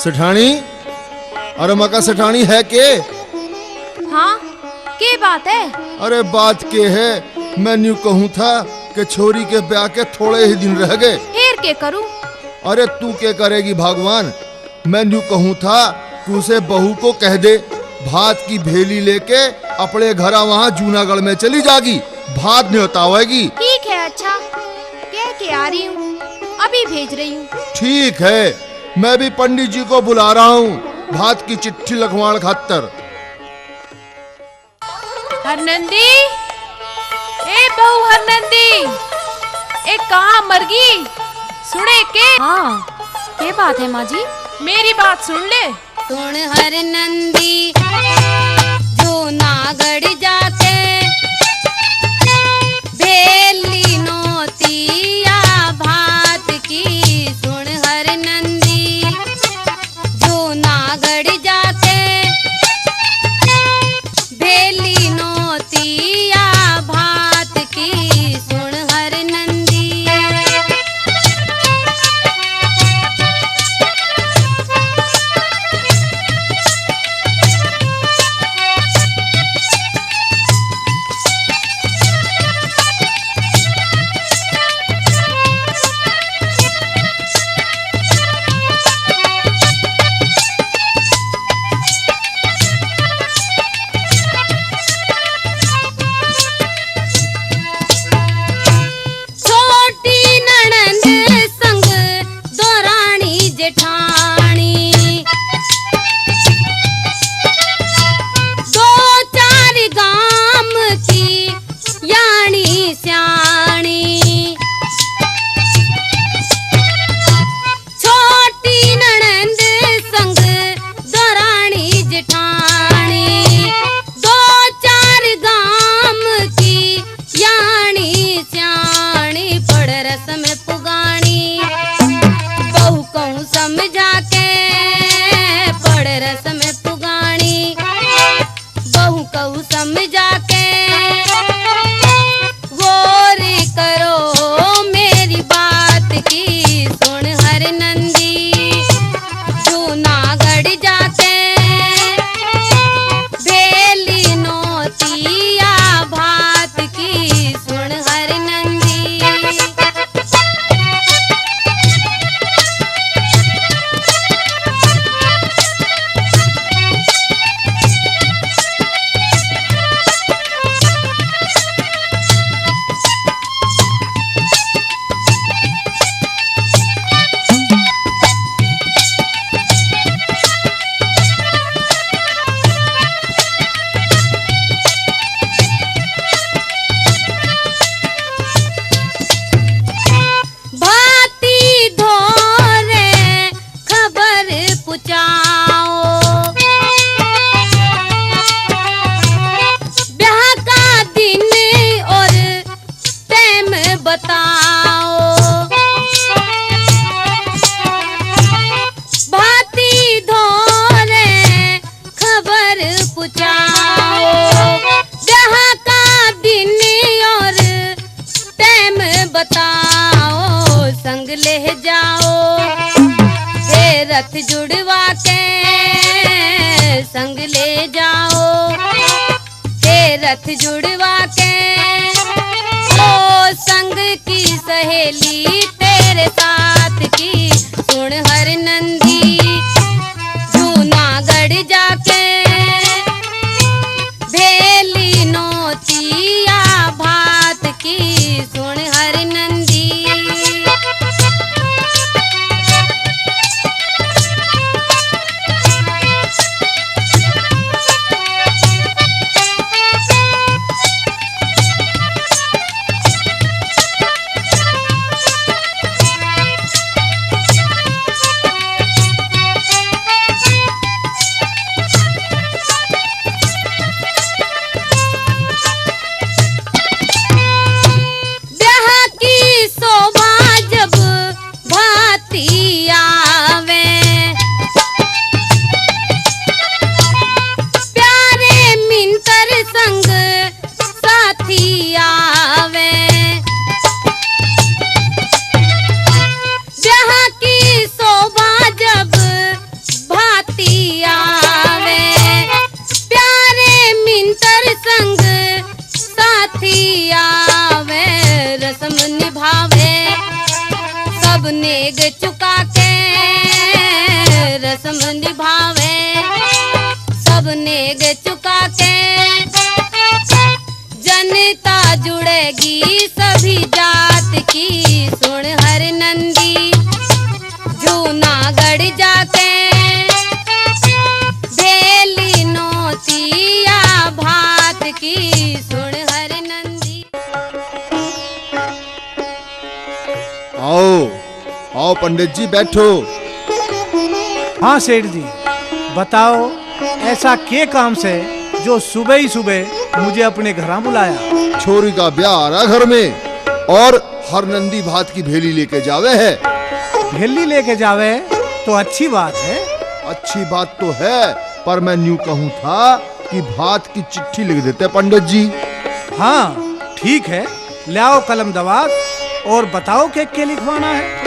सेठानी, अरे मका सेठानी है के? हाँ, के बात है? अरे बात के है, मैं न्यू कहूँ था कि छोरी के ब्याह के थोड़े ही दिन रह गए। फिर के करूं? अरे तू क्या करेगी भगवान, मैं न्यू कहूँ था कि उसे बहू को कह दे भात की भेली लेके अपने घरा वहाँ जूनागढ़ में चली जागी, भात न्योतावेगी। ठीक है, अच्छा कह के आ रही हूँ, अभी भेज रही हूँ। ठीक है, मैं भी पंडित जी को बुला रहा हूँ भात की चिट्ठी लखवाण खातर। हरनंदी, ए बहू हरनंदी, ए कहाँ मर गई? सुने के? हाँ, क्या बात है माँ जी? मेरी बात सुन ले। सुन हरनंदी, जूनागढ़ जाके भेली नोतिया भात की। सुन हरनंदी, जूनागढ़ जाके भेली नोतिया भात की। सुन हरनंदी, रथ जुड़वा के संग ले जाओ, हे रथ जुड़वा के ओ संग की सहेली तेरे साथ की। सुन हर नंदी जूनागढ़ जाके भेली नोतिया भात की। सुन हर नंदी साथी आवे रस्म निभावे, सब नेग चुका के रस्म निभावे, सब नेग चुका के जनता जुड़ेगी सभी जात की। सुन हर नंदी जूनागढ़ जाके भेली नोतिया भात की। सुन हर नंदी। आओ आओ पंडित जी बैठो। हाँ सेठ जी, बताओ ऐसा के काम से जो सुबह ही सुबह मुझे अपने घर बुलाया। छोरी का ब्याह आ रहा घर में और हर नंदी भात की भेली लेके जावे है। भेली लेके जावे तो अच्छी बात है। अच्छी बात तो है, पर मैं न्यू कहूँ था कि भात की चिट्ठी लिख देते पंडित जी। हाँ ठीक है, ले आओ कलम दवात और बताओ के लिखवाना है।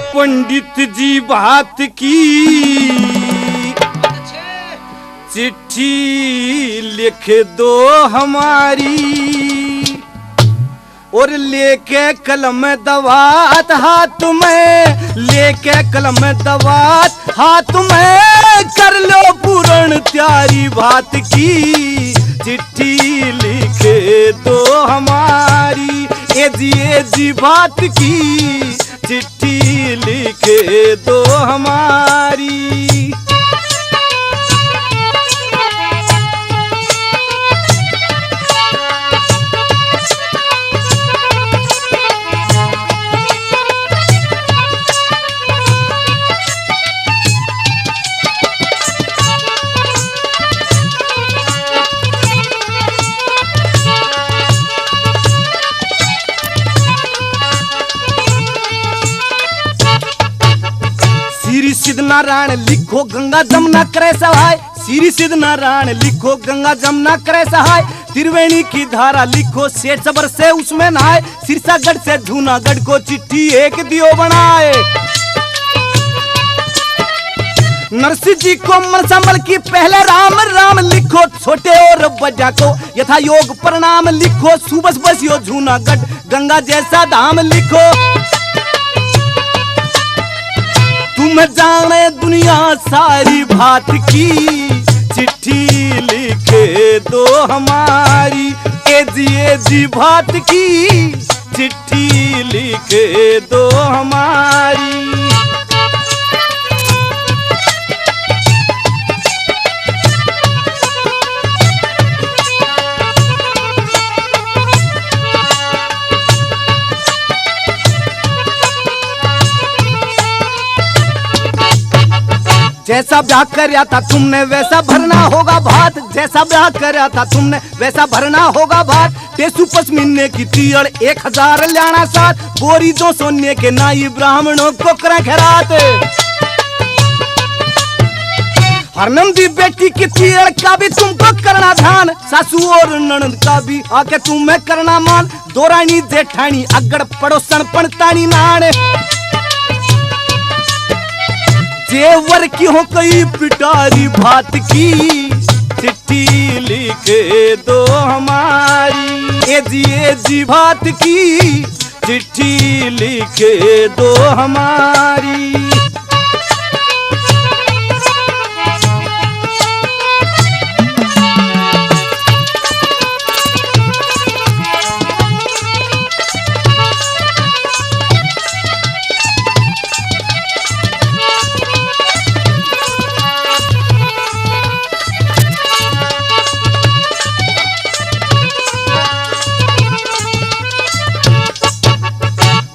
पंडित जी बात की चिट्ठी लिख दो हमारी, और लेके कलम दवात हाथ में, लेके कलम दवात हाथ में कर लो पूर्ण त्यारी बात की। चिट्ठी लिख दो हमारी, ए जी बात की चिट्ठी लिख दो हमारी। श्री सिद्ध नारायण लिखो गंगा जमुना करे सहाय, श्री सिद्ध नारायण लिखो गंगा जमुना करे सहाय। त्रिवेणी की धारा लिखो सेठ सबर से उसमें नहाए, सिरसागढ़ से जूनागढ़ को चिट्ठी एक दियो बनाए। नरसिंह जी को मनसामल की पहले राम राम लिखो, छोटे और बजा को यथा योग प्रणाम लिखो। सुबह बसियो जूनागढ़ गंगा जैसा धाम लिखो। तुम जाने दुनिया सारी बात की, चिट्ठी लिखे दो हमारी, ए जी बात की चिट्ठी लिखे दो हमारी। जैसा ब्याह करया था तुमने वैसा भरना होगा भात, जैसा ब्याह करया था तुमने वैसा भरना होगा भात। टेसू पश्मीने की तीड़ 1000 लाना साथ, बोरी 2 सोने के नाई ब्राह्मणों को करें खैरात। हरनंदी बेटी की तीड़ का भी तुमको करना ध्यान, सासू और ननद का भी आके तुम्हें करना मान। दोरानी जेठानी अगड़ पड़ोसन पड़तानी नान, जेवर की हो कई पिटारी भात की, चिट्ठी लिखे दो हमारी, ए जी बात की चिट्ठी लिखे दो हमारी।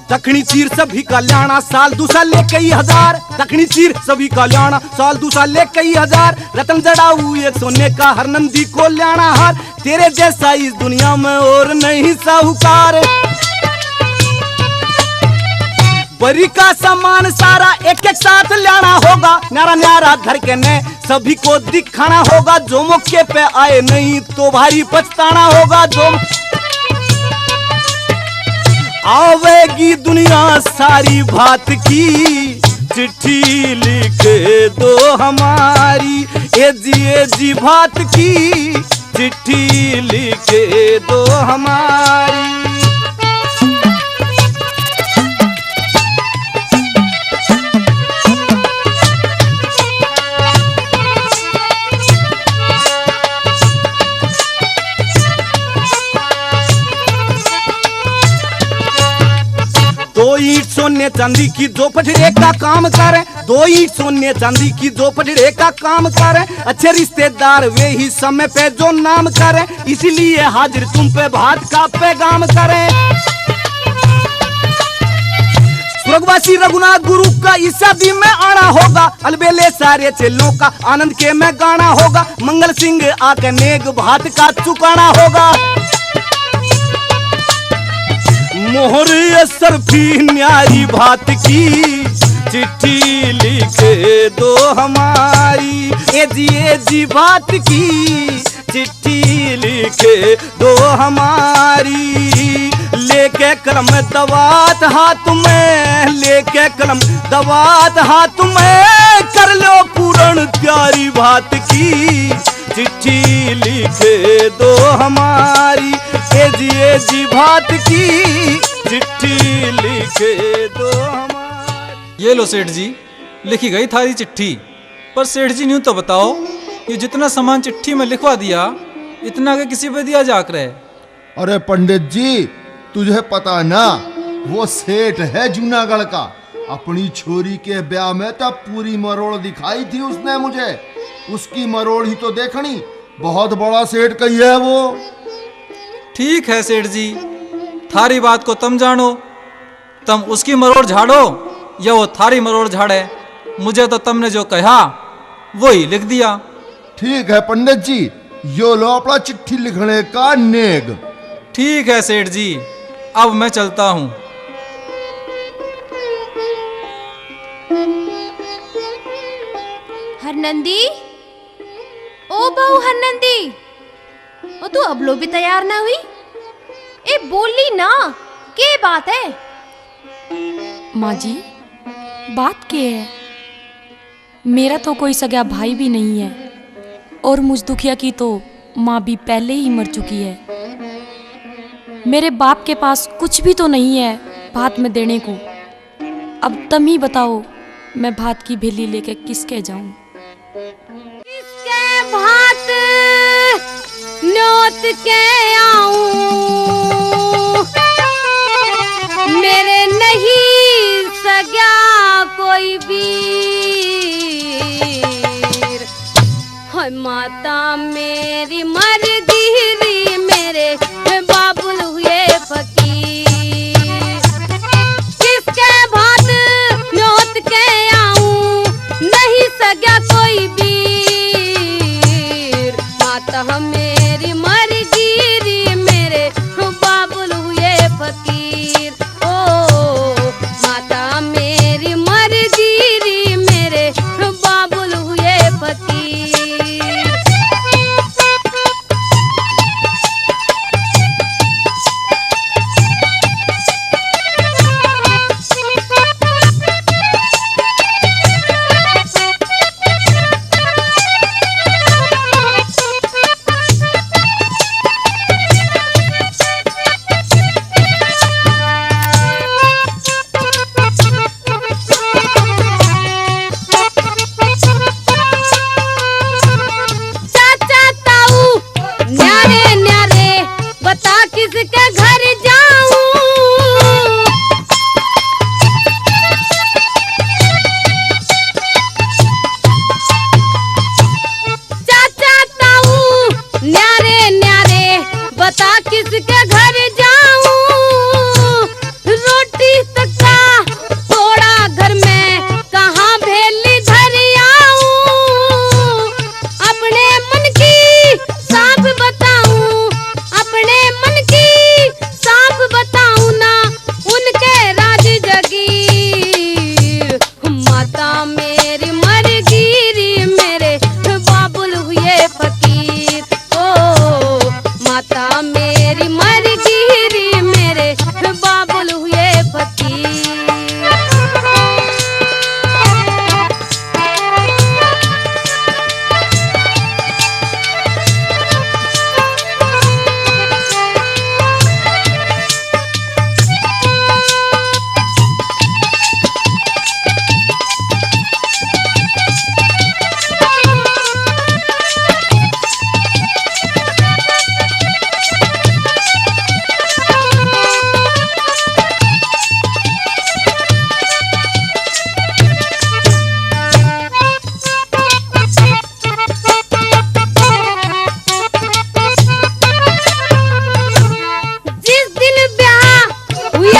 दक्षिणी चीर सभी का ल्याना साल दूसरा ले कई हजार, दक्षिणी चीर सभी का ल्याना साल दूसरा ले कई हजार। रतन जड़ाऊ 1 सोने का हर नंदी को ल्याना हार, तेरे जैसा इस दुनिया में और नहीं साहूकार। बरी का सामान सारा एक एक साथ लाना होगा, न्यारा न्यारा घर के ने सभी को दिखाना होगा। जो मौके पे आए नहीं तो भारी पछताना होगा। जो आवेगी दुनिया सारी भात की, चिट्ठी लिख दो हमारी। ए जी भात की, चिट्ठी लिख दो हमारी। दो ईंट सोने चांदी की दो पटरे का काम करे, दो ईंट सोने चांदी की दो पटरे का काम करे। अच्छे रिश्तेदार वे ही समय पे जो नाम करे, इसलिए हाजिर तुम पे भात का पैगाम करे। स्वर्गवासी रघुनाथ गुरु का इस शादी में आना होगा, अलबेले सारे चेलों का आनंद के में गाना होगा। मंगल सिंह आके नेग भात का चुकाना होगा। मोहर सरफी न्यारी भात की, चिट्ठी लिख दो हमारी। ए जी भात की, चिट्ठी लिख दो हमारी। लेके कलम दवात हाथ में, लेके कलम दवात हाथ में, कर लो पूर्ण प्यारी भात की, चिट्ठी लिख दो हमारी। ए जी भात की, चिट्ठी लिख दो हमारी। ये लो सेठ जी, लिखी गई थारी चिट्ठी। पर सेठ जी यूं तो बताओ, ये जितना सामान चिट्ठी में लिखवा दिया, इतना के किसी पे दिया जाकर है? अरे पंडित जी, तुझे पता ना, वो सेठ है जूनागढ़ का। अपनी छोरी के ब्याह में तब पूरी मरोड़ दिखाई थी उसने मुझे। उसकी मरोड़ ही तो देखनी, बहुत बड़ा सेठ कही है वो। ठीक है सेठ जी, थारी बात को तुम जानो। तुम उसकी मरोड़ झाड़ो या वो थारी मरोड़ झाड़े, मुझे तो तुमने जो कहा वो ही लिख दिया। ठीक है पंडित जी, यो लो अपना चिट्ठी लिखने का नेग। ठीक है सेठ जी, अब मैं चलता हूँ। हरनंदी, ओ बहू हरनंदी, ओ तू अब लो भी तैयार ना हुई? ए बोली ना, के बात है? माँ जी, बात क्या है? मेरा तो कोई सगा भाई भी नहीं है, और मुझ दुखिया की तो माँ भी पहले ही मर चुकी है। मेरे बाप के पास कुछ भी तो नहीं है भात में देने को। अब तुम ही बताओ, मैं भात की भेली लेके किसके जाऊं? किसके भात न्योत के आऊं, मेरे नहीं सगा कोई वीर। हाय माता मेरी मर गिरी, मेरे बाबुल हुए फकीर। किसके भात न्योत के आऊं, नहीं सगा कोई वीर। माता मेरी मर गिरी, मेरे बाबुल हुए फकीर। ओ माता मेरी मर गिरी, मेरे बाबुल हुए फकीर।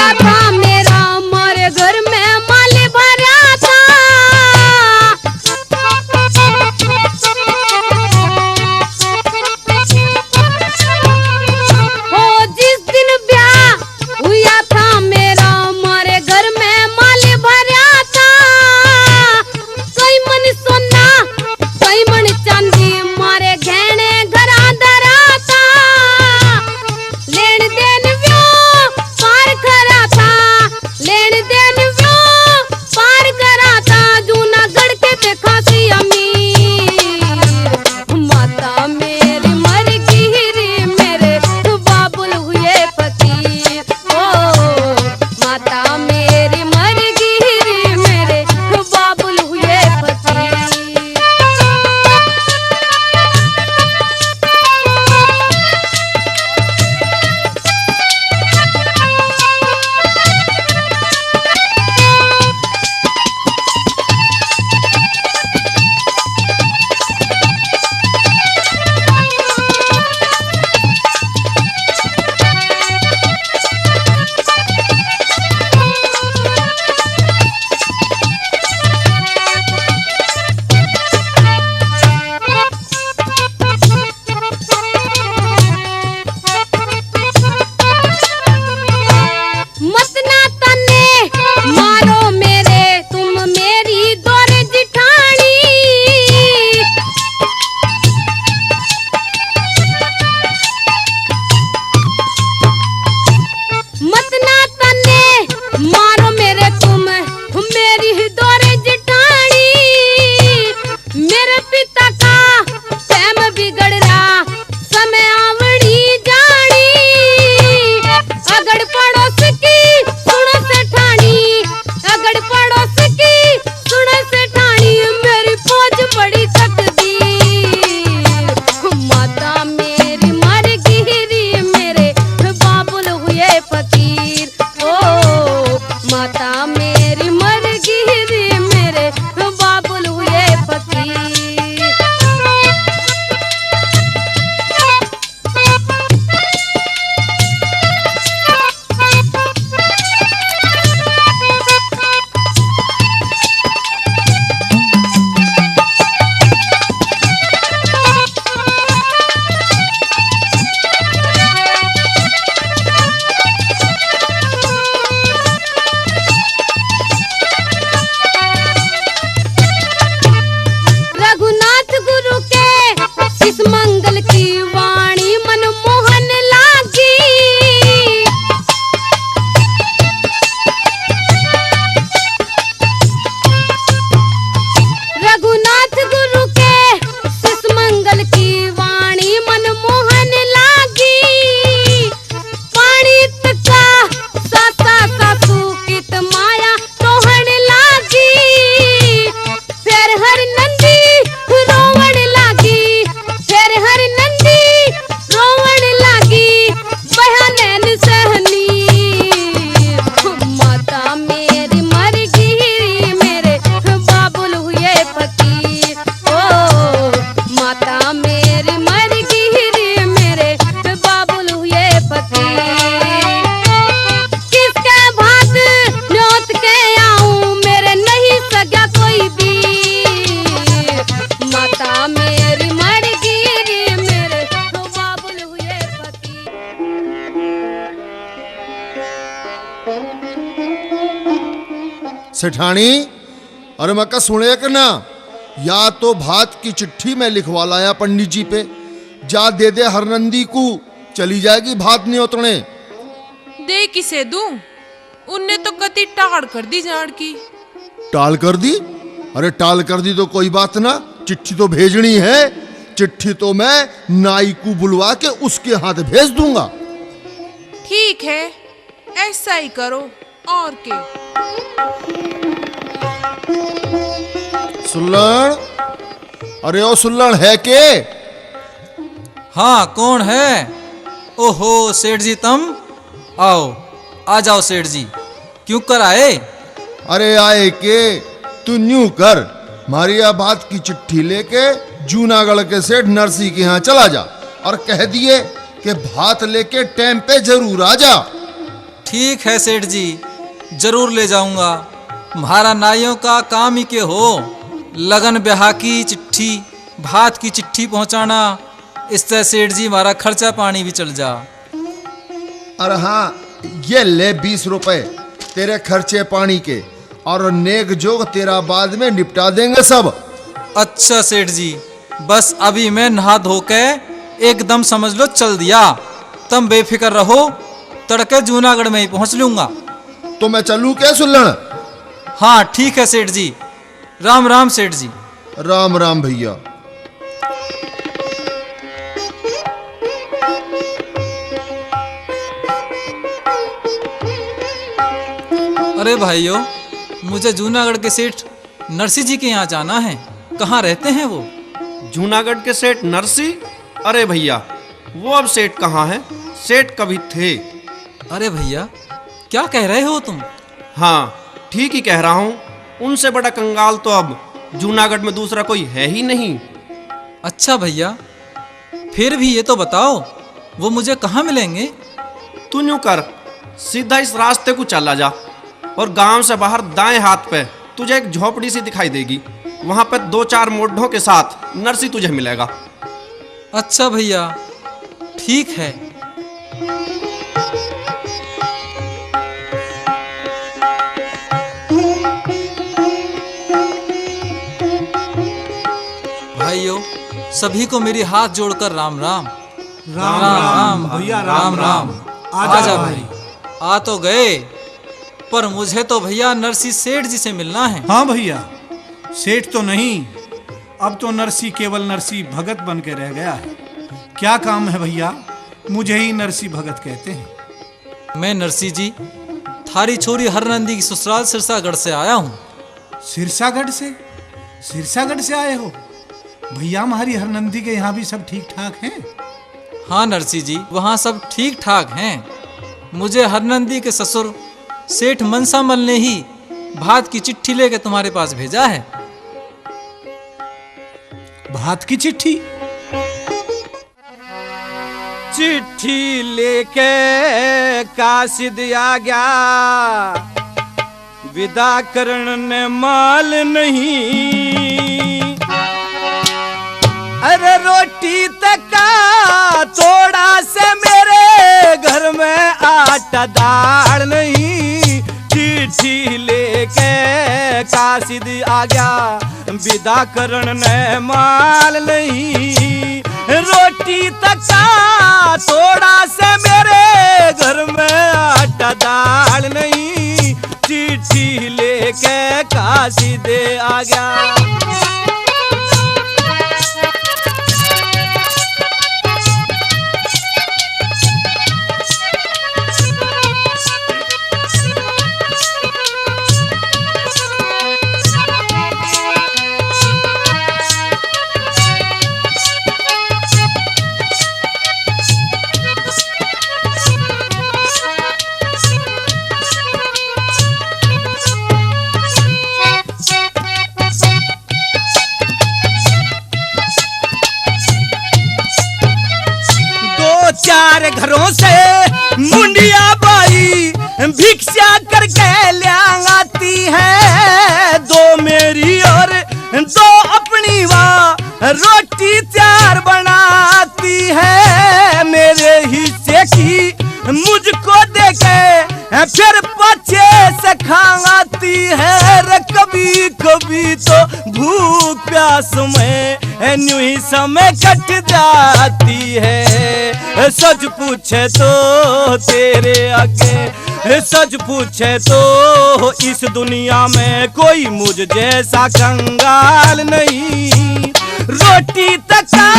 हुआ था मेरा हमारे घर में माल भरा था। हो जिस दिन ब्याह हुआ था मेरा हमारे घर में माल भरा था। कोई मन सोना कोई मन चांदी मारे गहने घरा धरा था। लेन देन व्यो पार करा था, लेन देन व्यो पार करा था। जूनागढ़ के देखा सी अमीर, माता मेरी मर गई मेरे बाबुल हुए फकीर। ओ माता मेरी मर गई मेरे बाबुल हुए फकीर। मत ना तने मारो मेरे तुम मेरी दौर जिठानी। मत ना तने मारो मेरे तुम मेरी दौर जिठानी। मेरे पिता का प्रेम बिगड़ रहा समय आवड़ी जानी। अगड़ पड़ोस की सुनो से ठानी, अगड़ पड़ोस की सुनो से ठानी। मेरी फौज बड़ी तकदीर, माता मेरी मर गई मेरे बाबुल हुए फकीर। ओ माता मेरी मर गई मेरे बाबुल हुए फकीर। रघुनाथ गुरु के इस मंगल की वाणी मनमोहन लागी। रघुनाथ गुरु के इस मंगल की वाणी मनमोहन लागी। पानी तका सासा सासू कित माया तोहन लागी। फिर हर नंदी रोवण लागी, फिर हर नंदी रोवण लागी। बहनैन सहनी, माता मेरी मर गई मेरे बाबुल हुए फकीर। ओ माता मेरी मर गई मेरे बाबुल हुए फकीर। किसके भात न्योत के आऊं मेरे नहीं सगा कोई भी। माता मेरी मर गई मेरे बाबुल हुए फकीर। सेठानी, अरे मैं का सुने कि ना, या तो भात की चिट्ठी में लिखवा लाया पंडित जी पे, जा दे दे हरनंदी को, चली जाएगी भात नहीं उतरने। दे किसे दूं? उनने तो कति टाड़ कर दी जाड़ की। टाल कर दी? अरे टाल कर दी तो कोई बात ना, चिट्ठी तो भेजनी है। चिट्ठी तो मैं नाई को बुलवा के उसके हाथ भेज दूंगा। ठीक है, ऐसा ही करो और के। सुल्लण, अरे ओ सुल्लण है के? हाँ, कौन है? ओहो सेठ जी, तुम आओ, आ जाओ सेठ जी, क्यों कर आए? अरे आए के, तू न्यू कर, मारिया बात की चिट्ठी लेके जूनागढ़ के सेठ नरसी के यहाँ चला जा और कह दिए कि भात लेके टाइम पे जरूर आ जा। ठीक है सेठ जी, जरूर ले जाऊंगा। म्हारा नाइयों का काम ही के हो, लगन ब्याह की चिट्ठी, भात की चिट्ठी पहुंचाना, इससे सेठ जी हमारा खर्चा पानी भी चल जा। अरे हाँ, ये ले 20 रुपए तेरे खर्चे पानी के, और नेक जोग तेरा बाद में निपटा देंगे सब। अच्छा सेठ जी, बस अभी मैं नहा धो के एकदम समझ लो चल दिया। तुम बेफिक्र रहो, तड़के जूनागढ़ में ही पहुंच लूंगा। तो मैं चलूं क्या सुल्लण? हाँ ठीक है सेठ जी, राम राम सेठ जी। राम राम भैया। अरे भाइयों, मुझे जूनागढ़ के सेठ नरसी जी के यहाँ जाना है। कहाँ रहते हैं वो? जूनागढ़ के सेठ नरसी? अरे भैया, वो अब सेठ कहाँ है? सेठ कभी थे। अरे भैया, क्या कह रहे हो तुम? हाँ, ठीक ही कह रहा हूँ। उनसे बड़ा कंगाल तो अब जूनागढ़ में दूसरा कोई है ही नहीं। अच्छा भैया, फिर भी ये तो बताओ, वो मुझे कहाँ मिलेंगे? तू यूं कर, सीधा इस रास्ते को चला जा, और गांव से बाहर दाएं हाथ पे तुझे एक झोपड़ी सी दिखाई देगी। वहां पे 2-4 मोढ़ों के साथ नरसी तुझे मिलेगा। अच्छा भैया, ठीक है। भाइयों, सभी को मेरी हाथ जोड़कर राम राम। राम राम भैया, राम राम। आजा भाई। आ तो गए, पर मुझे तो भैया नरसी सेठ जी से मिलना है। हाँ भैया, सेठ तो नहीं, अब तो नरसी केवल नरसी भगत बन के रह गया है। क्या काम है भैया? मुझे ही नरसी भगत कहते हैं। मैं नरसी जी थारी छोरी हरनंदी की ससुराल सिरसागढ़ से आया हूँ। सिरसागढ़ से? सिरसागढ़ से आए हो? भैया, हमारी हरनंदी के यहाँ भी सब ठीक ठाक हैं? हाँ नरसी जी, वहाँ सब ठीक ठाक हैं। मुझे हरनंदी के ससुर सेठ मनसामल ने ही भात की चिट्ठी लेके तुम्हारे पास भेजा है। भात की चिट्ठी? चिट्ठी लेके कासिद आ गया, विदा करण ने माल नहीं। अरे रोटी तका थोड़ा से मेरे घर में आटा दाल नहीं। चिट्ठी लेके कासिद आ गया, विदा करण ने माल नहीं। रोटी तका थोड़ा से मेरे घर में आटा दाल नहीं। चिट्ठी लेके कासिद आ गया। चार घरों से मुंडिया बाई भिक्षा करके लाती है। 2 मेरी और 2 अपनी, वाह रोटी 4 बनाती है। मेरे हिस्से की मुझको देके फिर बच्चे से खाती है। कभी कभी तो भूख प्यास में न्यू ही समय कट जाती है। सच पूछे तो तेरे आगे, सच पूछे तो इस दुनिया में कोई मुझ जैसा कंगाल नहीं। रोटी तका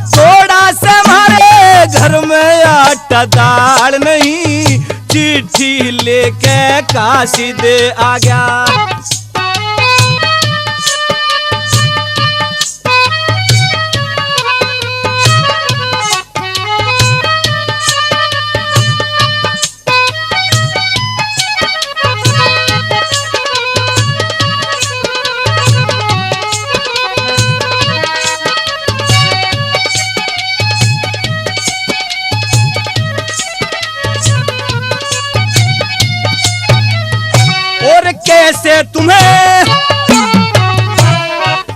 थोड़ा से हमारे घर में आटा दाल नहीं। चिट्ठी लेके कासिद आ गया।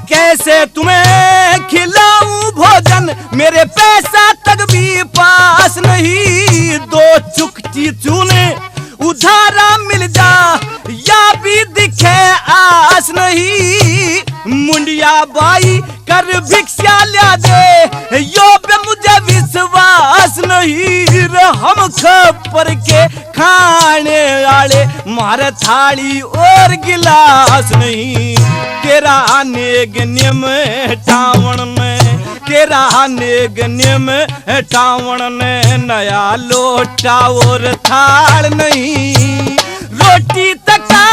कैसे तुम्हें खिलाऊं भोजन, मेरे पैसा तक भी पास नहीं। दो चुटकी चूने उधारा मिल जा, या भी दिखे आस नहीं। मुंडिया बाई कर भिक्षा ला दे, यो पे मुझे विश्वास नहीं। हम खपर के खाने वाले, मारे थाली और गिलास नहीं। तेरा नेग नियम टावण में, तेरा नेग नियम टावण ने नया लोटा और थाल नहीं। रोटी तका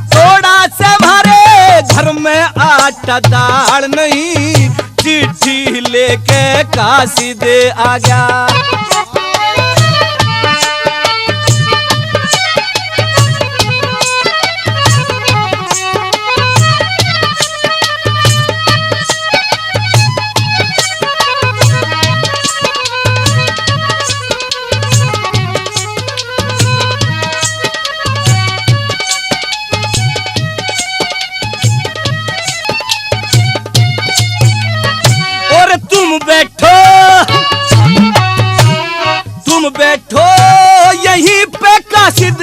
थोड़ा से भरे, घर में आटा दाल नहीं। चिट्ठी लेके काशी दे आ गया। तुम बैठो यहीं पे काशिद,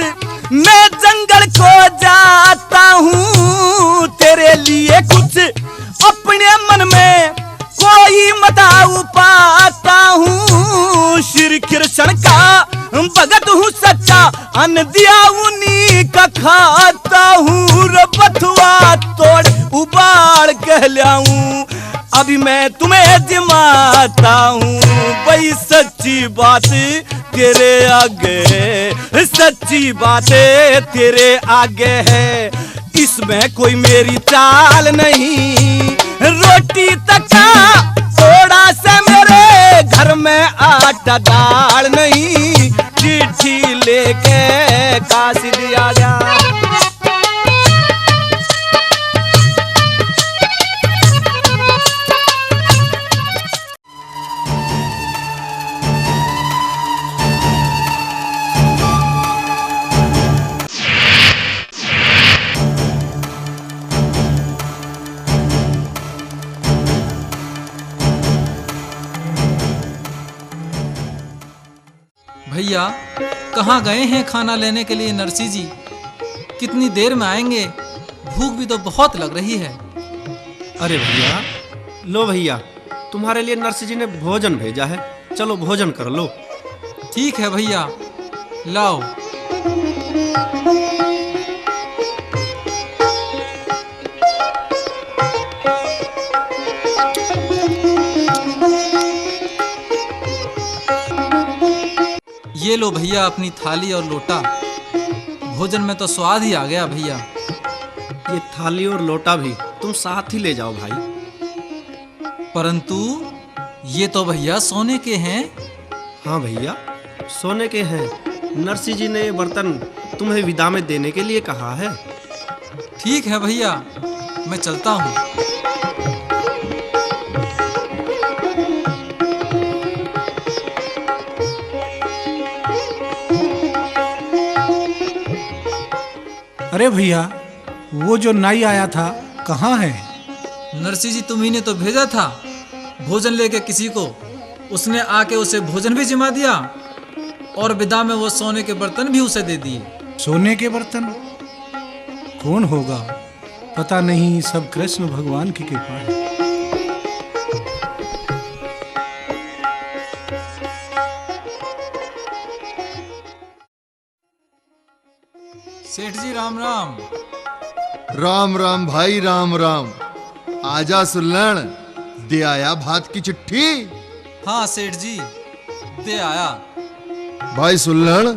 मैं जंगल को जाता हूँ। तेरे लिए कुछ अपने मन में कोई मताऊ पाता हूँ। श्री कृष्ण का भगत हूँ सच्चा, अन्न दिया उन्हीं का खाता हूँ। बथुआ तोड़ उबाड़ कह लाऊं, अभी मैं तुम्हें जिमाता हूँ। वही सच्ची बात तेरे आगे, सच्ची बातें तेरे आगे है। इसमें कोई मेरी चाल नहीं। रोटी तका थोड़ा सा मेरे घर में आटा दाल नहीं। चिट्ठी लेके काशी दिया जा। भैया कहाँ गए हैं खाना लेने के लिए नरसी जी? कितनी देर में आएंगे? भूख भी तो बहुत लग रही है। अरे भैया, लो भैया, तुम्हारे लिए नरसी जी ने भोजन भेजा है, चलो भोजन कर लो। ठीक है भैया, लाओ। ये लो भैया अपनी थाली और लोटा। भोजन में तो स्वाद ही आ गया भैया। ये थाली और लोटा भी तुम साथ ही ले जाओ भाई। परंतु ये तो भैया सोने के हैं। हाँ भैया, सोने के हैं। नरसी जी ने ये बर्तन तुम्हें विदा में देने के लिए कहा है। ठीक है भैया, मैं चलता हूँ। अरे भैया, वो जो नाई आया था कहाँ है? नरसी जी तुम्ही ने तो भेजा था भोजन लेके किसी को। उसने आके उसे भोजन भी जिमा दिया और विदा में वो सोने के बर्तन भी उसे दे दिए। सोने के बर्तन? कौन होगा? पता नहीं, सब कृष्ण भगवान की कृपा है। सेठ जी राम राम। राम राम भाई, राम राम। आजा सुल्लण, दे आया भात की चिट्ठी? हाँ सेठ जी, दे आया। भाई सुल्लण,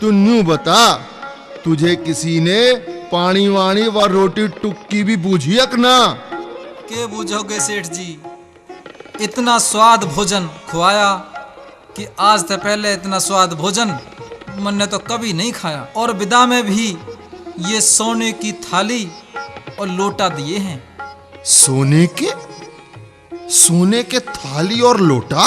तू न्यू बता, तुझे किसी ने पानी वाणी व रोटी टुक्की भी बूझी अक ना? के बूझोगे सेठ जी, इतना स्वाद भोजन खुआया कि आज से पहले इतना स्वाद भोजन मैंने तो कभी नहीं खाया। और विदा में भी ये सोने की थाली और लोटा दिए हैं। सोने के? सोने के थाली और लोटा?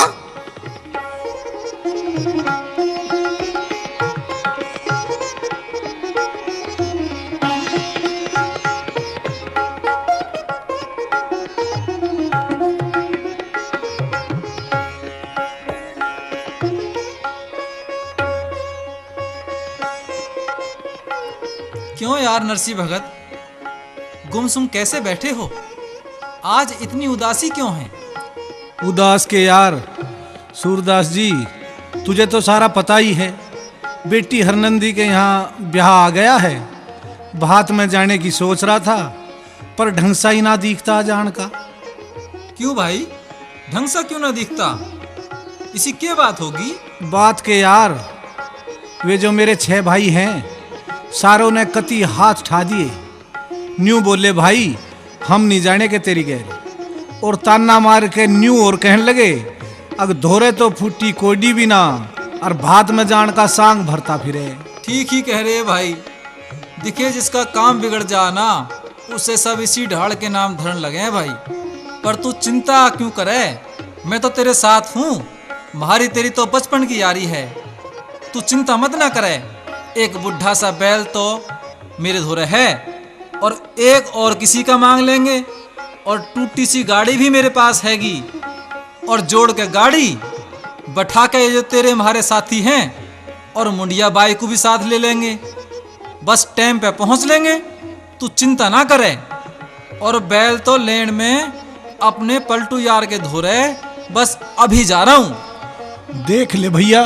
क्यों यार नरसी भगत, गुमसुम कैसे बैठे हो? आज इतनी उदासी क्यों है? उदास के यार सूरदास जी, तुझे तो सारा पता ही है। बेटी हरनंदी के यहाँ ब्याह आ गया है। भात में जाने की सोच रहा था, पर ढंग सा ही ना दिखता जान का। क्यों भाई, ढंग सा क्यों ना दिखता? इसी क्या बात होगी? बात के यार, वे जो मेरे 6 भाई हैं, सारों ने कति हाथ ठा दिए। न्यू बोले भाई हम नहीं जाने के तेरी गैर, और ताना मार के न्यू और कहने लगे अग धोरे तो फूटी कोडी भी ना, और भात में जान का सांग भरता फिरे। ठीक ही कह रहे भाई, दिखे जिसका काम बिगड़ जा ना, उसे सब इसी ढाल के नाम धरन लगे हैं भाई। पर तू चिंता क्यों करे, मैं तो तेरे साथ हूँ। हमारी तेरी तो बचपन की यारी है, तू चिंता मत ना करे। एक बुढ़ा सा बैल तो मेरे धोरे है, और एक और किसी का मांग लेंगे, और टूटी सी गाड़ी भी मेरे पास हैगी, और जोड़ के गाड़ी बैठा के जो तेरे हमारे साथी हैं, और मुंडिया बाई को भी साथ ले लेंगे। बस टाइम पे पहुंच लेंगे, तू चिंता ना करे। और बैल तो लेन में अपने पलटू यार के धोरे, बस अभी जा रहा हूं। देख ले भैया,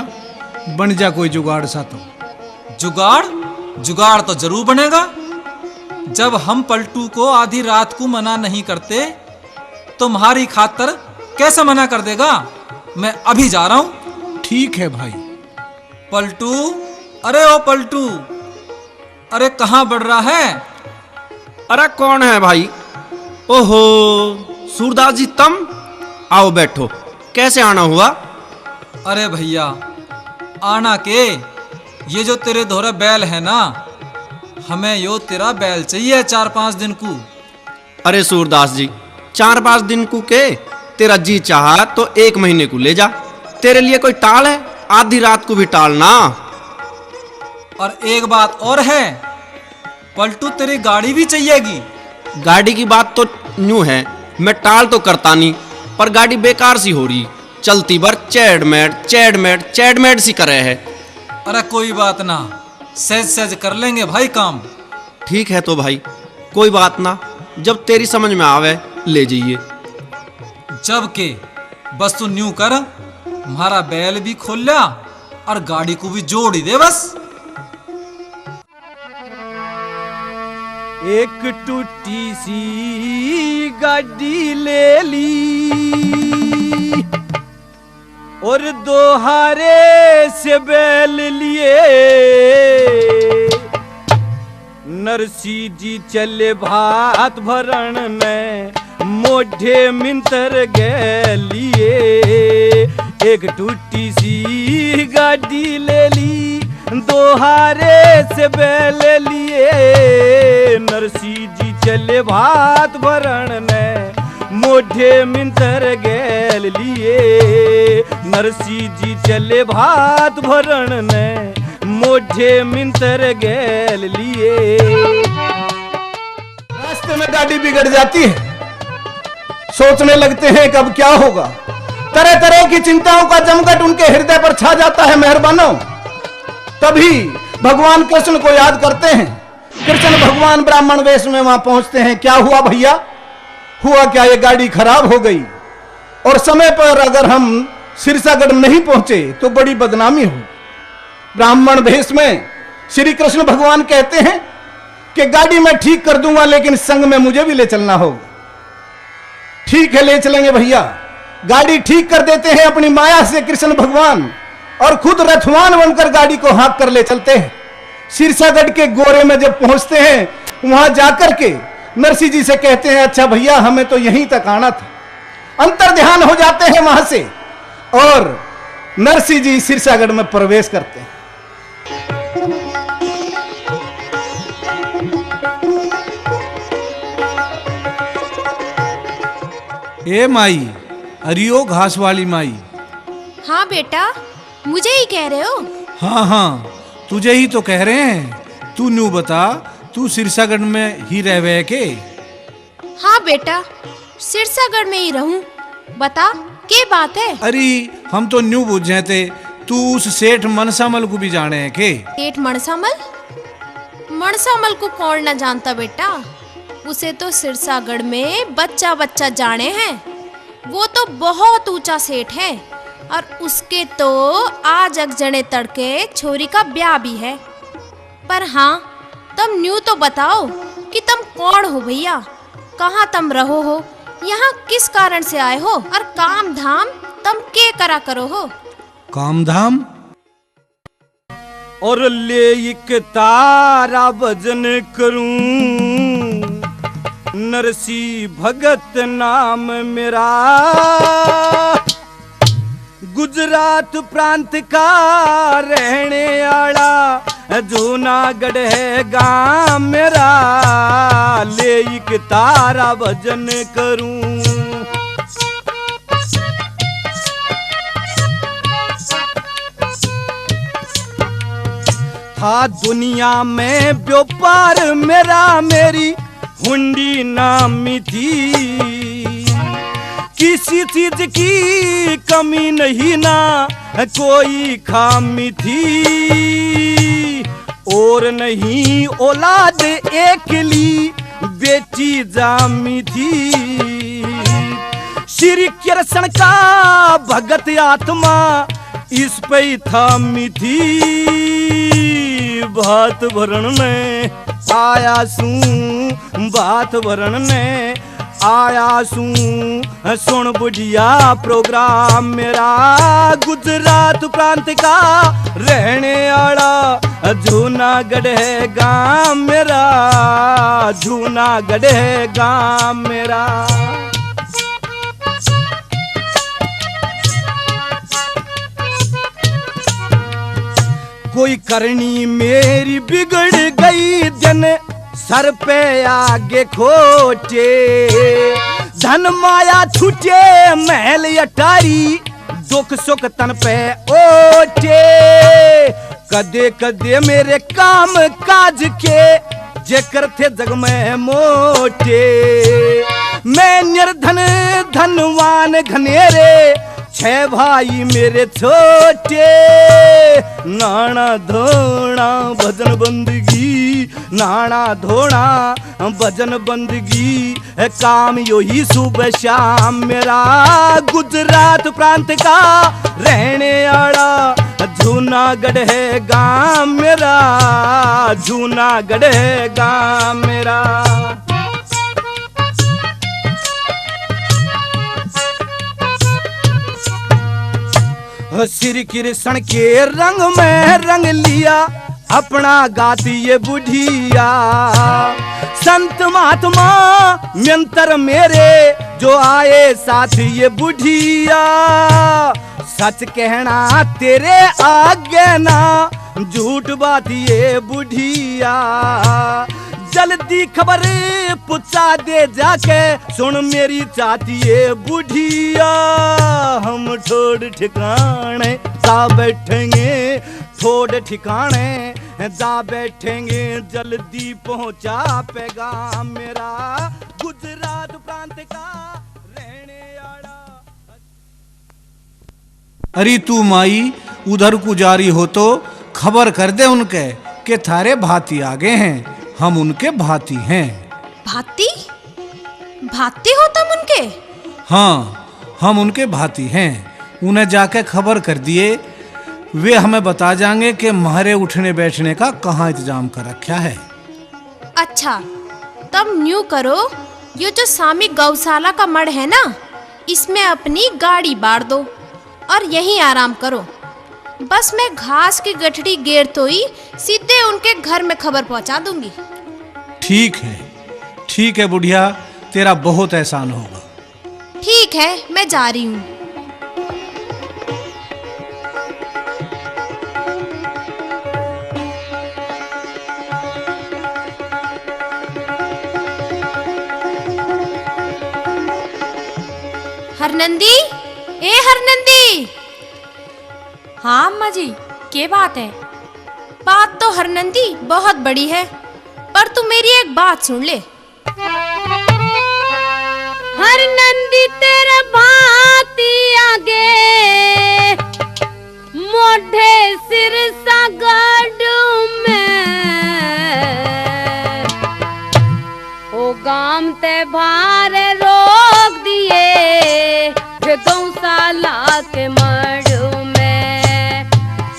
बन जा कोई जुगाड़ सा तो। जुगाड़ तो जरूर बनेगा। जब हम पलटू को आधी रात को मना नहीं करते, तो तुम्हारी खातर कैसे मना कर देगा? मैं अभी जा रहा हूं। ठीक है भाई। पलटू, अरे ओ पलटू, अरे कहाँ बढ़ रहा है? अरे कौन है भाई? ओहो सूरदास जी, तुम आओ बैठो। कैसे आना हुआ? अरे भैया, आना के, ये जो तेरे धोरे बैल है ना, हमें यो तेरा बैल चाहिए 4-5 दिन को। अरे सूरदास जी, 4-5 दिन को के? तेरा जी चाहा तो 1 महीने को ले जा। तेरे लिए कोई टाल है? आधी रात को भी टालना। और एक बात और है पलटू, तेरी गाड़ी भी चाहिएगी। गाड़ी की बात तो न्यू है, मैं टाल तो करता नहीं, पर गाड़ी बेकार सी हो रही, चलती भर चैडमेड सी करे है। अरे कोई बात ना, सहज सहज कर लेंगे भाई काम। ठीक है तो भाई, कोई बात ना, जब तेरी समझ में आवे ले जाइए। जब के बस तू न्यू कर, हमारा बैल भी खोल लिया और गाड़ी को भी जोड़ ही दे बस। एक टूटी सी गाड़ी ले ली, और 2 हारे से बैल लिए। नरसी जी चले भात भरण ने, मोढ़े मिंतर गलिए। एक टूटी सी गाड़ी ले ली, 2 हारे से बैल लिए। नरसी जी चले भात भरण ने, मोढ़े मिंतर गैल लिए। नरसी जी चले भात भरण ने, मोढ़े मिंतर गैल लिए। रास्ते में गाड़ी बिगड़ जाती है, सोचने लगते हैं कब क्या होगा। तरह तरह की चिंताओं का जमघट उनके हृदय पर छा जाता है मेहरबानों। तभी भगवान कृष्ण को याद करते हैं। कृष्ण भगवान ब्राह्मण वेश में वहां पहुंचते हैं। क्या हुआ भैया? हुआ क्या, ये गाड़ी खराब हो गई, और समय पर अगर हम सिरसागढ़ नहीं पहुंचे तो बड़ी बदनामी हो। ब्राह्मण वेश में श्री कृष्ण भगवान कहते हैं कि गाड़ी मैं ठीक कर दूंगा, लेकिन संग में मुझे भी ले चलना होगा। ठीक है, ले चलेंगे भैया। गाड़ी ठीक कर देते हैं अपनी माया से कृष्ण भगवान, और खुद रथवान बनकर गाड़ी को हाँक कर ले चलते हैं। सिरसागढ़ के गोरे में जब पहुंचते हैं, वहां जाकर के नरसी जी से कहते हैं अच्छा भैया हमें तो यहीं तक आना था। अंतर ध्यान हो जाते हैं वहां से, और नरसी जी सिरसागढ़ में प्रवेश करते हैं। ए माई, अरियो घास वाली माई। हाँ बेटा, मुझे ही कह रहे हो? हाँ हाँ, तुझे ही तो कह रहे हैं। तू न्यू बता, तू सिरसागढ़ में ही रहवे के? हाँ बेटा, सिरसागढ़ में ही रहूं। बता, क्या बात है? अरे हम तो न्यू बुझे थे, तू उस सेठ मनसामल को भी जाने है के? सेठ मनसामल? मनसामल को कौन न जानता बेटा, उसे तो सिरसागढ़ में बच्चा बच्चा जाने हैं। वो तो बहुत ऊंचा सेठ है और उसके तो आज अगजने तड़के छोरी का ब्याह भी है। पर हाँ, तुम न्यू तो बताओ कि तुम कौन हो भैया, कहाँ तुम रहो हो, यहाँ किस कारण से आए हो और काम धाम तुम के करा करो हो? काम धाम और ले एक तारा भजन करूं, नरसी भगत नाम मेरा, गुजरात प्रांत का रहने वाला, जूनागढ़ है गांव मेरा, ले एक तारा भजन करूं। था दुनिया में व्यापार मेरा, मेरी हुंडी नामी थी, किसी चीज की कमी नहीं ना कोई खामी थी, और नहीं औलाद एकली बेटी जामी थी, श्री कृष्ण का भगत आत्मा इस पे थामी थी, भात भरण में आया सूं, भात भरण में आया सूं, सुन बुढ़िया प्रोग्राम मेरा, गुजरात प्रांत का रहने वाला, जूनागढ़ है गांव मेरा, जूनागढ़ है गांव मेरा। कोई करनी मेरी बिगड़ गई, जन सर पे आगे खोटे, धन माया छूटे महल अटारी, दुख सुख तन पे ओटे, कदे कदे मेरे काम काज के जेकर थे जग में मोटे, मैं निर्धन धनवान घनेरे, 6 भाई मेरे छोटे, नाना धोना भजन बंदगी, नाना धोना भजन बंदगी, काम यो ही सुबह शाम मेरा, गुजरात प्रांत का रहने वाला, जूनागढ़ है गांव मेरा, जूनागढ़ है गांव मेरा। श्री कृष्ण के रंग में रंग लिया, अपना गाती ये बुढ़िया, संत महात्मा मंत्र मेरे जो आए साथ ये बुढ़िया, सच कहना तेरे आगे ना, झूठ बात ये बुढ़िया, जल्दी खबर पुछा दे जाके, सुन मेरी चाहती है बुढ़िया, हम ठोड़ ठिकाने जा बैठेंगे, ठोड़ ठिकाने जा बैठेंगे, जल्दी पहुंचा पैगाम मेरा, गुजरात प्रांत का रहने वाला। अरे तू माई उधर को जारी हो तो खबर कर दे उनके कि थारे भाती आगे हैं, हम उनके भाती हैं। भाती? भाती हो तुम उनके? हाँ, हम उनके भाती हैं। उन्हें जाके खबर कर दिए, वे हमें बता जाएंगे कि हमारे उठने बैठने का कहाँ इंतजाम कर रखा है। अच्छा, तब न्यू करो, ये जो सामी गौशाला का मड़ है ना, इसमें अपनी गाड़ी बाड़ दो और यहीं आराम करो। बस मैं घास की गठड़ी गेर तो ही सीधे उनके घर में खबर पहुंचा दूंगी। ठीक है बुढ़िया, तेरा बहुत एहसान होगा। ठीक है, मैं जा रही हूँ। हरनंदी, ए हरनंदी। हाँ अम्मा जी, क्या बात है? बात तो हरनंदी बहुत बड़ी है, पर तू मेरी एक बात सुन ले। हरनंदी तेरे भाती आगे, मोढ़े सिरसागढ़ में भार रोक दिए गौशाला के मड़ू में।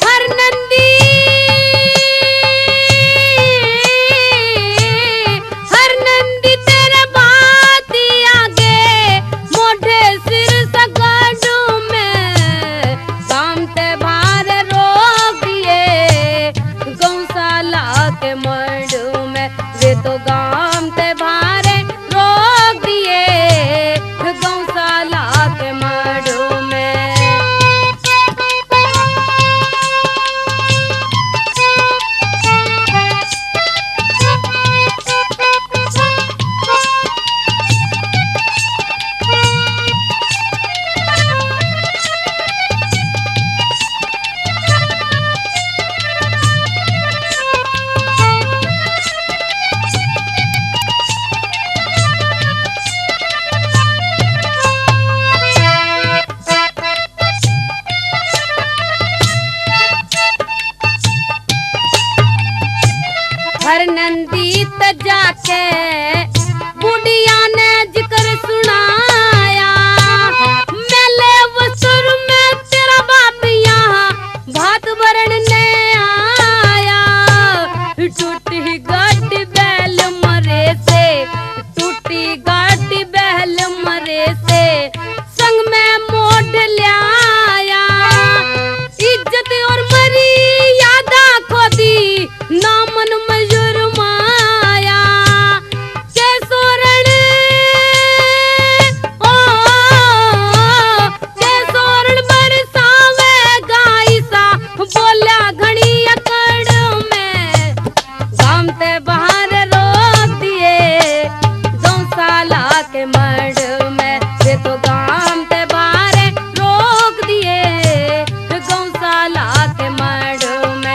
हर नंदी तेरे बात आगे मोढ़े सिर सगाडू में। काम ते भार रोक दिए गौशाला के मड़ू में। वे तो गाम ते भारे रोक दिए गौशाला के मड़ू में। हर नंदी जाके बुढ़िया ने जिक्र सुनाया। मेले वसुर में तेरा बाप यहाँ भात भरण ने आया। टूटी गाड़ी बैल मरे से, टूटी गाड़ी बैल मरे से संग में मोढ़ लिया। इज्जत और मर्यादा खो दी ना मन मजूर माया। के सोरण के सोरण बरसावे गाइसा बोला घड़ी अकड़ में। गाम ते बाहर रोक दिए गौशाला के मड़ में। वे तो गाम ते बाहर रोक दिए गौशाला के मड़ में।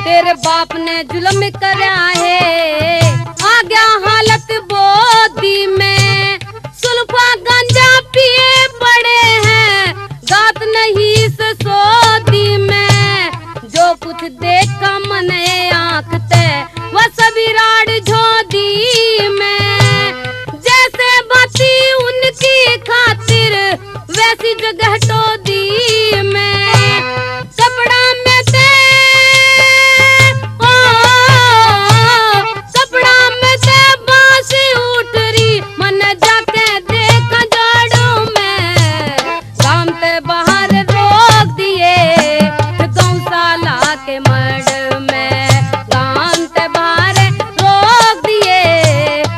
तेरे बाप ने जुल्म करा है आ गया हालत बोदी में। सुल्फा गांजा पिए पड़े हैं गात नहीं ससोदी में। जो कुछ देखा मने आँख ते वह सभी राड झोदी में। जैसे बाती उनकी खातिर वैसी जगह टोदी में। कपड़ा में ते कपड़ा में ते बांसी उठरी मन जाके देख जाड़ों में। काम ते बाहर रोक दिए गौशाला के मड़ में। काम ते बाहर रोक दिए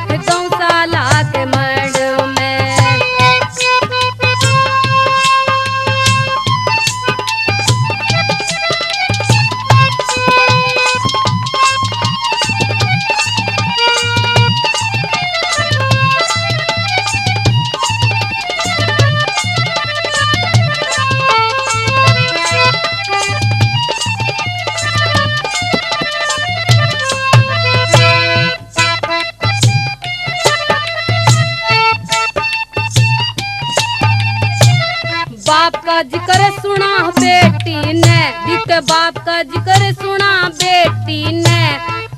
गौशाला के मड़ में। बाप का जिक्र सुना बेटी ने, दिक बाप का जिक्र सुना बेटी ने।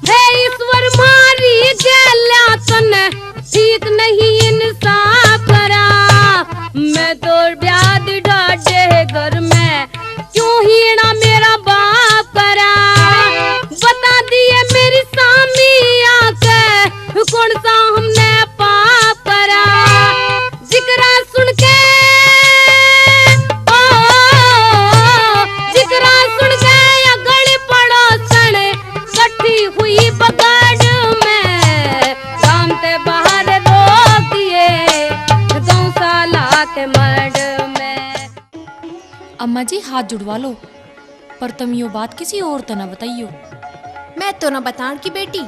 हे ईश्वर मारी गैल्या तने ठीक नहीं इंसाफ करा। मैं तो ब्याद डाटे घर में क्यों हीना मेरा बाप करा। बता दिए मेरी सामी आके कौन सा हमने पाप करा। जिक्रा सुन के जिक्रा सुन के अगड़ पड़ोसन कट्ठी हुई बगड़ में। काम ते बाहर रोक दिए गौशाला के मड़ में। अम्मा जी हाथ जुड़वा लो, पर तुम यो बात किसी और तो ना बताइयो। मैं तो ना बताण की बेटी,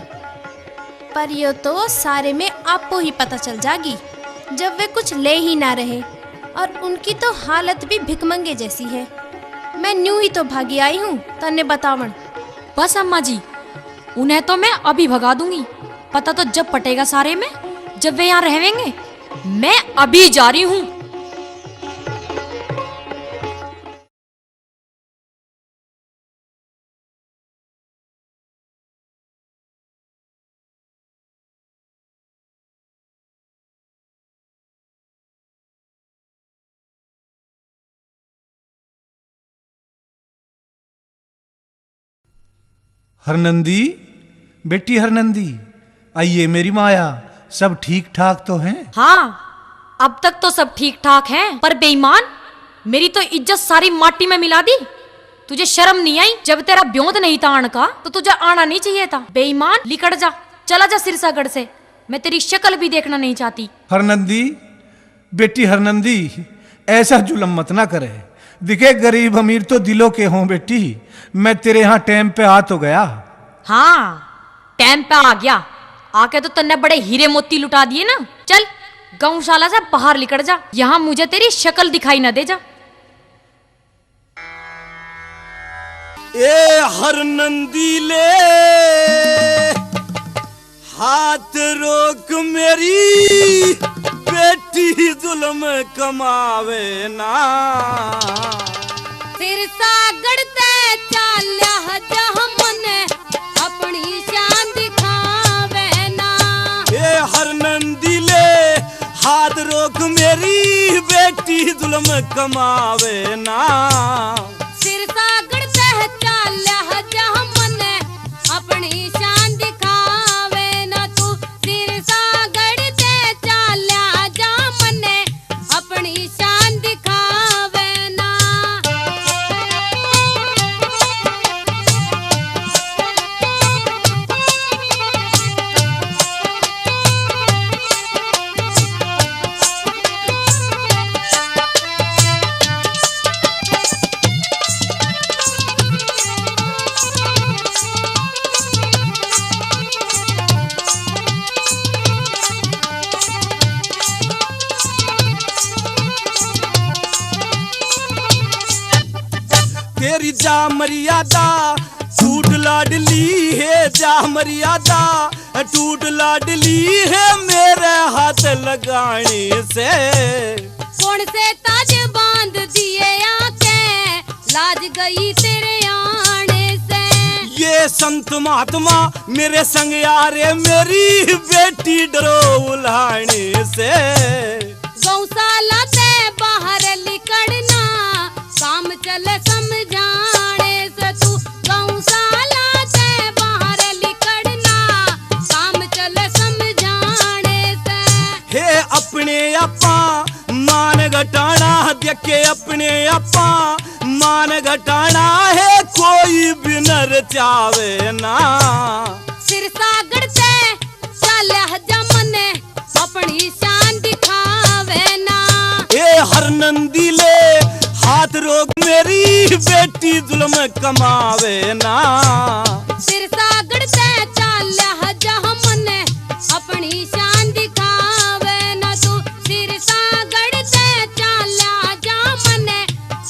पर यो तो सारे में आपको ही पता चल जागी जब वे कुछ ले ही ना रहे, और उनकी तो हालत भी भिकमंगे जैसी है। मैं न्यू ही तो भागी आई हूँ तन्ने बतावण। बस अम्मा जी, उन्हें तो मैं अभी भगा दूंगी। पता तो जब पटेगा सारे में, जब वे यहाँ रहेंगे। मैं अभी जा रही हूँ। हरनंदी, बेटी हरनंदी, आइए मेरी माया, सब ठीक ठाक तो हैं? हाँ, अब तक तो सब ठीक ठाक हैं, पर बेईमान, मेरी तो इज्जत सारी माटी में मिला दी। तुझे शर्म नहीं आई? जब तेरा ब्योंत नहीं था आने का तो तुझे आना नहीं चाहिए था। बेईमान, लिकड़ जा, चला जा सिरसागढ़ से। मैं तेरी शक्ल भी देखना नहीं चाहती। हरनंदी, बेटी हरनंदी, ऐसा जुल्म मत ना करे। दिखे गरीब अमीर तो दिलों के हों बेटी। मैं तेरे यहाँ टाइम पे आ तो गया। हाँ, टाइम पे आ गया। आके तो तन्ने बड़े हीरे मोती लुटा दिए ना। चल गौशाला से बाहर निकल जा, यहाँ मुझे तेरी शक्ल दिखाई न दे जा। ए हरनंदी ले हाथ रोक मेरी, बेटी जुल्म कमावे ना। सिरसागढ़ ते चाल्या जहाँ मने अपनी शान दिखावे ना। ए हरनंदी ले हाथ रोक मेरी, बेटी जुल्म कमावे ना। सिरसागढ़ ते चाल्या जहाँ मने अपनी शान दिखावे ना। तू सिरसागढ़ ते चाल्या जहाँ मने अपनी शान दिखावे ना। तेरी जा मर्यादा टूट लाडली है, जा मर्यादा टूट लाडली है मेरे हाथ लगाने से। कौन से ताज बांध दिए आके, लाज गई तेरे आने से। ये संत महात्मा मेरे संग यारे, मेरी बेटी डरो उल्हाने से। गौशाला से बाहर निकलना, काम चले समझाने से। तू गौशाला से बाहर निकलना, काम चले समझाने से। हे अपने अपा मान घटाना, देखे अपने अपा मान घटाना है, कोई भी नर चावे ना। सिरसागढ़ से चाल्या जमने अपनी शान दिखावे ना। ए हरनंदी ले हाथ रोक मेरी, बेटी जुल्म कमावे ना। सिरसागढ़ से चाल्या जहाँ मने अपनी शान दिखावे ना। तू सिरसागढ़ से चाल्या जहाँ मने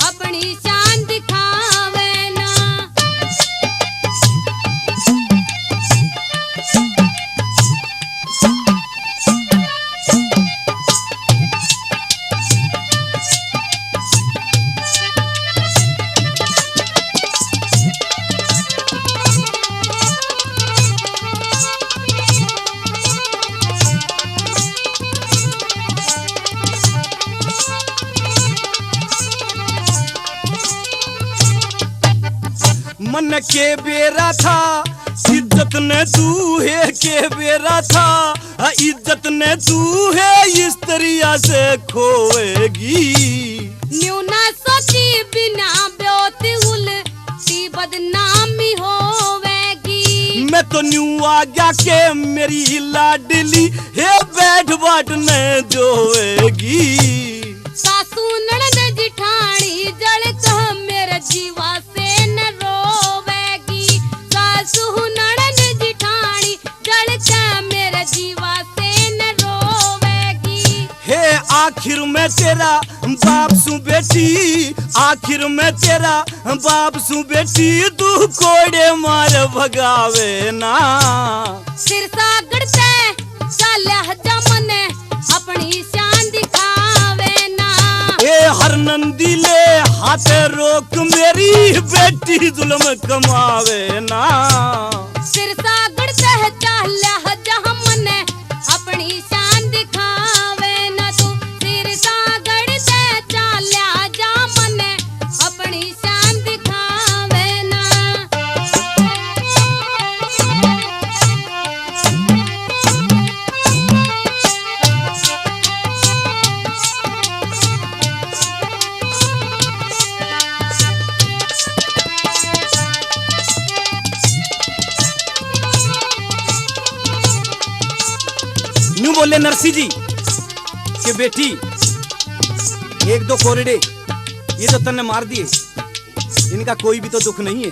अपनी शान दिखावे ना। मन के बेरा था इज्जत ने तू है, के बेरा था इज्जत ने तू है, स्त्रिया से खोएगी। न्यू ना सोची बिना ब्योती उल्टी बदनामी होवेगी। मैं तो न्यू आ गया के मेरी लाडली है, बैठ बाट ने जोएगी। सासू ननद जिठानी जड़ कह मेरे जीवा से न रोवेगी। सासू ननद जिठानी जड़ कह आखिर में तेरा बाप सु बेटी, आखिर में तेरा बाप सु बेटी, तू कोड़े मार भगावे ना। सिरसागढ़ से चाल्या जमने अपनी शान दिखावे ना। ए हर नंदी ले हाथ रोक मेरी बेटी जुल्म कमावे ना। सिरसागढ़ से चाल्या जमने अपनी शान दिखावे ना। तू सिरसागढ़ से चाल्या जमने अपनी शान दिखावे ना। यूं बोले नरसी जी कि बेटी एक दो कोरडे ये तो तन्ने मार दिए, इनका कोई भी तो दुख नहीं है।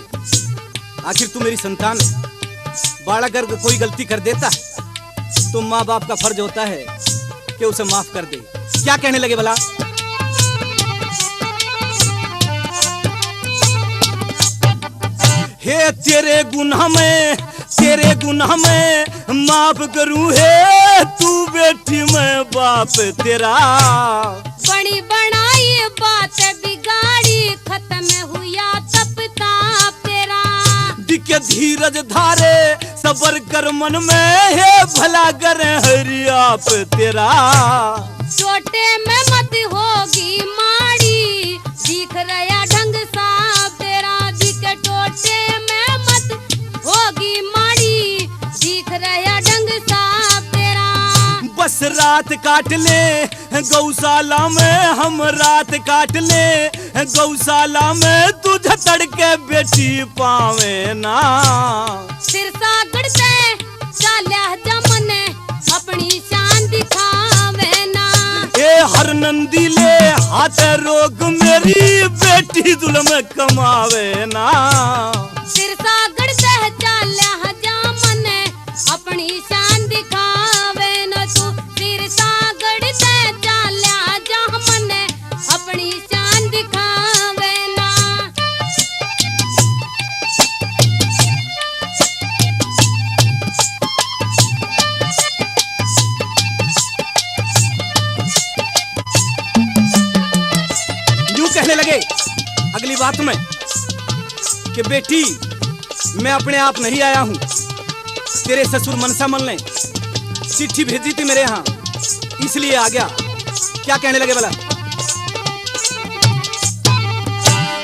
आखिर तू मेरी संतान है। बालक अगर कोई गलती कर देता है तो माँ बाप का फर्ज होता है कि उसे माफ कर दे। क्या कहने लगे भला? हे तेरे गुनाह में, तेरे गुनाह में माफ करूं है तू बेटी मैं बाप तेरा। बड़ी बनाई बात बिगाड़ी खत्म हुआ तब ताप तेरा। दिखे धीरज धारे सबर कर मन में है भला कर हरि आप तेरा। छोटे में मत होगी माड़ी दिख रहा ढंग साफ तेरा। दिखे टोटे में मत होगी माड़ी दिख रहा ढंग साफ तेरा। बस रात काट ले गौशाला में, हम रात काट ले गौशाला में, तुझे तड़के बेटी पावे ना। सिरसागढ़ से चाल्या जमने अपनी शान दिखावे ना। ए हर नंदी ले हाथ रोक मेरी बेटी जुल्म कमावे ना। सिरसागढ़ से चाल्या जमने अपनी शान दिखावे ना। तू सिरसागढ़ से चाल्या जमने अपनी शान दिखावे ना। यूं कहने लगे अगली बात में कि बेटी मैं अपने आप नहीं आया हूं, तेरे ससुर मनसा मल ने चिट्ठी भेजी थी मेरे यहाँ इसलिए आ गया। क्या कहने लगे भला?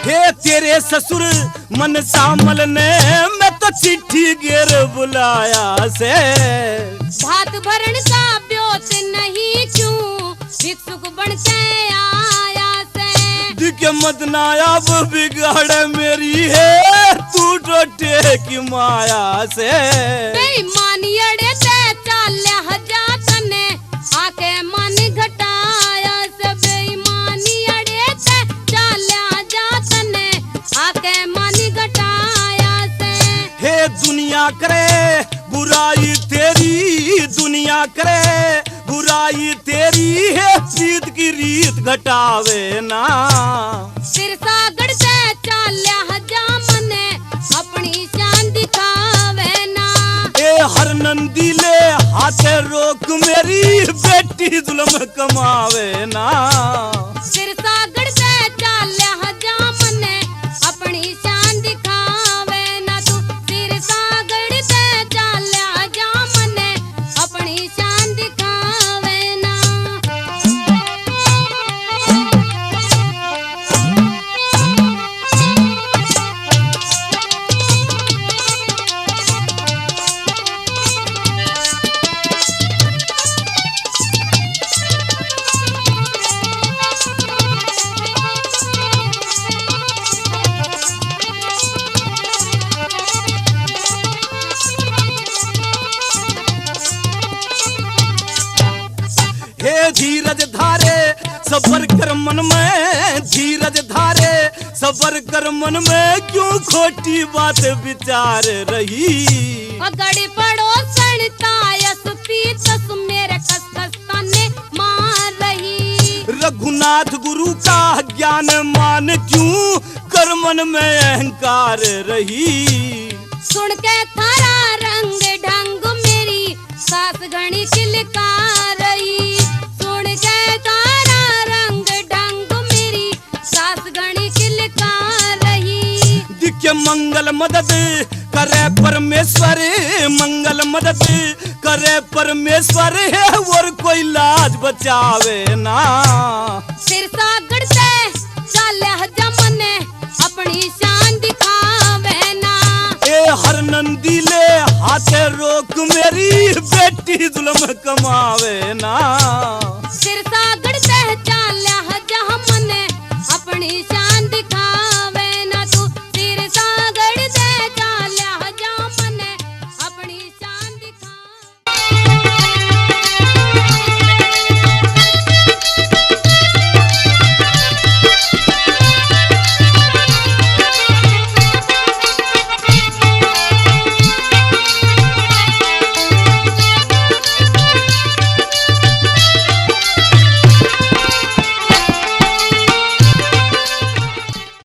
हे तेरे ससुर मनसा मल ने मैं तो चिट्ठी घेर बुलाया से। भात भरण का ब्योत नहीं क्यों भिक्षुक बन के आया से। दिखे मत नायाब बिगाड़ मेरी है तू टोटे की माया से। बेईमानी अड़े ते चाल्या जातने आके मन घटाया से। बेईमानी अड़े ते चाल्या जातने आके मन घटाया से। हे दुनिया करे बुराई तेरी, दुनिया करे बुराई तेरी है, प्रीत की रीत घटावे ना। सिरसागढ़ से चाल्या जामने अपनी शान दिखावे ना। ए हर नंदी ले हाथ रोक मेरी बेटी जुल्म कमावे ना। सिरसागढ़ से चाल्या जामने अपनी शान दिखावे ना। तू सिरसागढ़ से चाल्या जामने अपनी शान दिखावे ना। हे धीरज धारे सबर कर मन में, धीरज धारे सबर कर मन में, क्यों खोटी बात विचार रही। गड़ी पड़ो सणता यस पीतस मेरे कस कस तने मार रही। रघुनाथ गुरु का ज्ञान मान क्यों कर मन में अहंकार रही। सुन के थारा रंग ढंग मेरी सास घनी चिलका रही। सुन के थारा रंग ढंग मेरी सास घनी चिलका रही। दिखे मंगल मदद करे परमेश्वर, मंगल मदद करे परमेश्वर है और कोई लाज बचावे ना। सिरसागढ़ से चाले जमन अपनी शान दिखावे ना। ए हर नंदी ले हाथे रोक मेरी बेटी जुल्म कमावे ना। सिरसागढ़ से चाले जमन